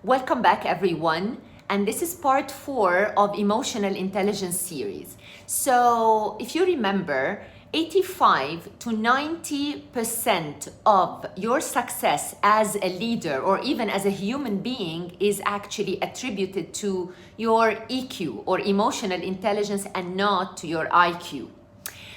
Welcome back, everyone. And this is part 4 of Emotional Intelligence series. So if you remember, 85 to 90% of your success as a leader or even as a human being is actually attributed to your EQ or emotional intelligence and not to your IQ.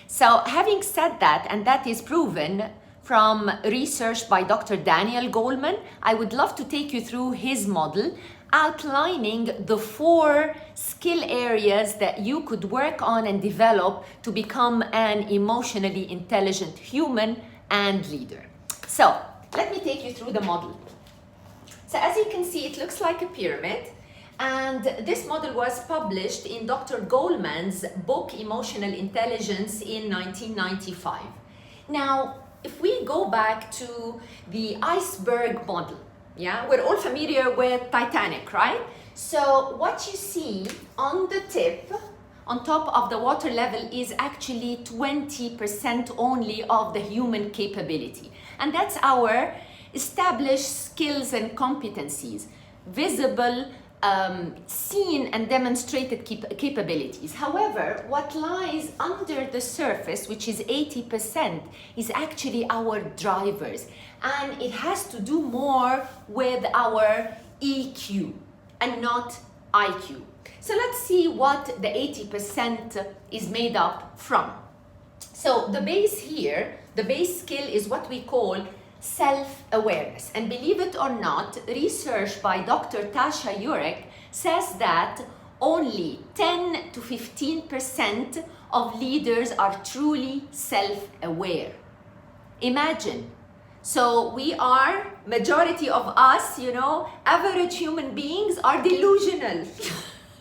So having said that, and that is proven from research by Dr. Daniel Goleman, I would love to take you through his model outlining the 4 skill areas that you could work on and develop to become an emotionally intelligent human and leader. So let me take you through the model. So as you can see, it looks like a pyramid. And this model was published in Dr. Goleman's book, Emotional Intelligence, in 1995. Now, if we go back to the iceberg model, we're all familiar with Titanic, right? So what you see on the tip, on top of the water level, is actually 20% only of the human capability. And that's our established skills and competencies, visible, seen and demonstrated capabilities. However, what lies under the surface, which is 80%, is actually our drivers. And it has to do more with our EQ and not IQ. So let's see what the 80% is made up from. So the base here, the base skill is what we call self-awareness. And believe it or not, research by Dr. Tasha Eurek says that only 10 to 15% of leaders are truly self-aware. Imagine. So we are, majority of us, average human beings are delusional.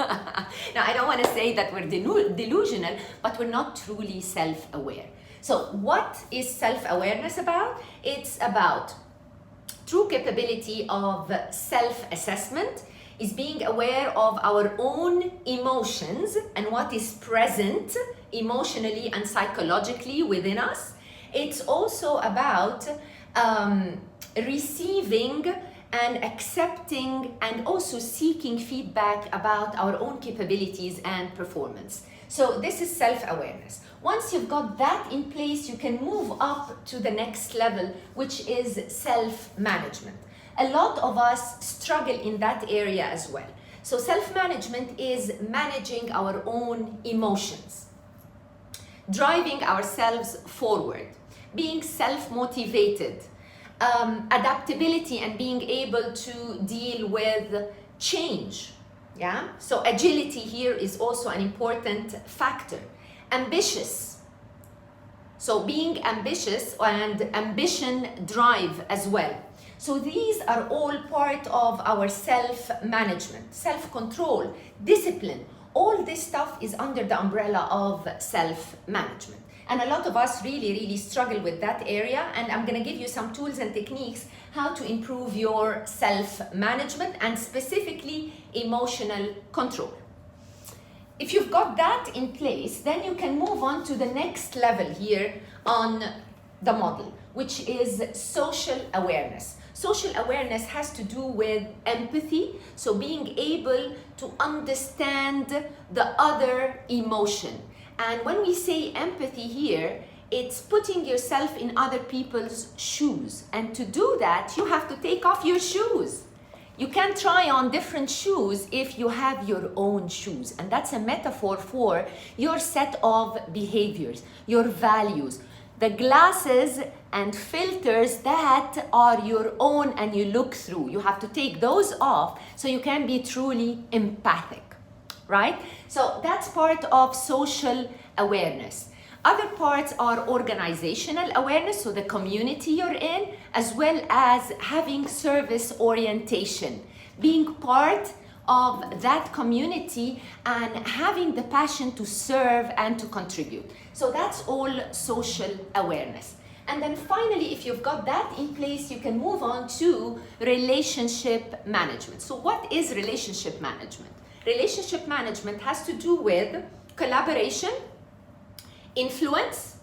Now, I don't want to say that we're delusional, but we're not truly self-aware. So what is self-awareness about? It's about true capability of self-assessment, is being aware of our own emotions and what is present emotionally and psychologically within us. It's also about receiving and accepting and also seeking feedback about our own capabilities and performance. So this is self-awareness. Once you've got that in place, you can move up to the next level, which is self-management. A lot of us struggle in that area as well. So self-management is managing our own emotions, driving ourselves forward, being self-motivated, adaptability and being able to deal with change. So agility here is also an important factor. Ambitious. So being ambitious and ambition drive as well. So these are all part of our self-management, self-control, discipline. All this stuff is under the umbrella of self-management. And a lot of us really struggle with that area. And I'm going to give you some tools and techniques how to improve your self-management and specifically emotional control. If you've got that in place, then you can move on to the next level here on the model, which is social awareness. Social awareness has to do with empathy, so being able to understand the other emotion. And when we say empathy here, it's putting yourself in other people's shoes. And to do that, you have to take off your shoes. You can't try on different shoes if you have your own shoes. And that's a metaphor for your set of behaviors, your values, the glasses and filters that are your own and you look through. You have to take those off so you can be truly empathic, right? So that's part of social awareness. Other parts are organizational awareness, so the community you're in, as well as having service orientation, being part of that community and having the passion to serve and to contribute. So that's all social awareness. And then finally, if you've got that in place, you can move on to relationship management. So what is relationship management? Relationship management has to do with collaboration, influence,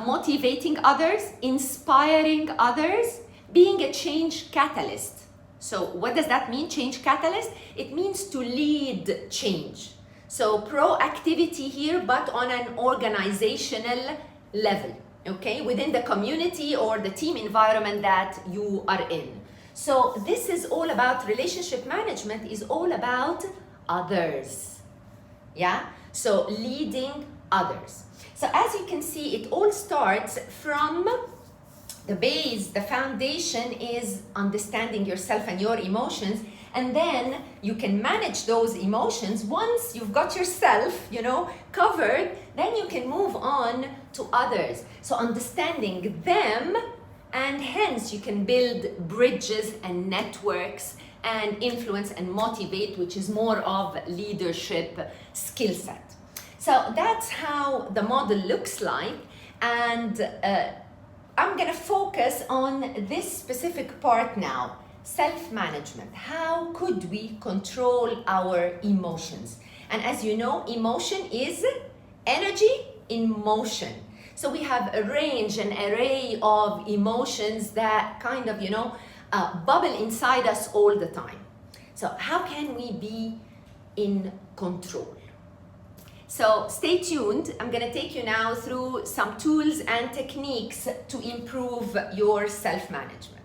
motivating others, inspiring others, being a change catalyst. So what does that mean, change catalyst? It means to lead change. So proactivity here, but on an organizational level, okay? Within the community or the team environment that you are in. So this is all about relationship management, is all about others, yeah? So leading others. So as you can see, it all starts from the base, the foundation is understanding yourself and your emotions, and then you can manage those emotions. Once you've got yourself, covered, then you can move on to others. So understanding them, and hence you can build bridges and networks and influence and motivate, which is more of leadership skill set. So that's how the model looks like, and I'm gonna focus on this specific part now, self-management. How could we control our emotions? And as you know, emotion is energy in motion. So we have a range, an array of emotions that kind of, bubble inside us all the time. So how can we be in control? So stay tuned. I'm going to take you now through some tools and techniques to improve your self-management.